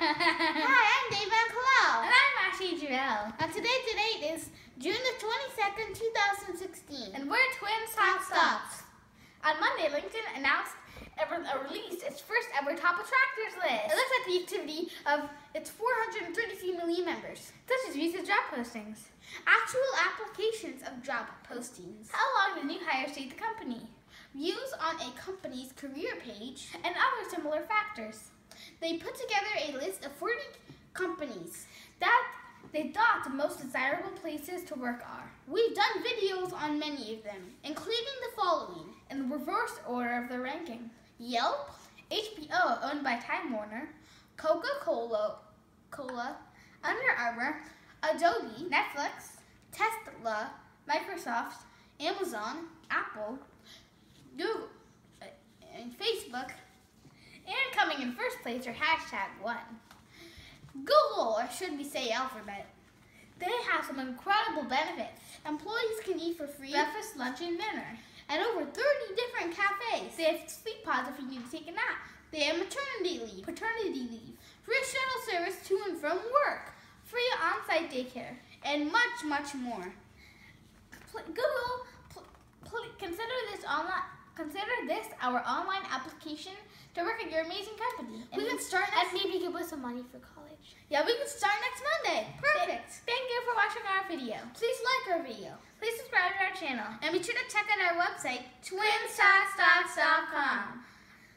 Hi, I'm Dave Ancalao. And I'm Ashley Jarrell. And today's date is June the 22nd, 2016. And we're Twins Talk Stocks. On Monday, LinkedIn announced released its first ever top attractors list. It looks at the activity of its 433 million members, such as views of job postings, actual applications of job postings, how long the new hires stayed at the company, views on a company's career page, and other similar factors. They put together a list of 40 companies that they thought the most desirable places to work are. We've done videos on many of them, including the following, in the reverse order of their ranking: Yelp, HBO, owned by Time Warner, Coca-Cola, Under Armour, Adobe, Netflix, Tesla, Microsoft, Amazon, Apple, Google, and Facebook. And coming in first place are #1. Google, or should we say Alphabet. They have some incredible benefits. Employees can eat for free breakfast, lunch, and dinner at over 30 different cafes. They have sleep pods if you need to take a nap. They have maternity leave, paternity leave, free shuttle service to and from work, free on-site daycare, and much, much more. Google, consider this our online application to work at your amazing company. And we can start and maybe give us some money for college. Yeah, we can start next Monday. Perfect. Thank you for watching our video. Please like our video. Please subscribe to our channel. And be sure to check out our website, twinstalkstocks.com.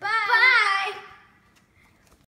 Bye. Bye.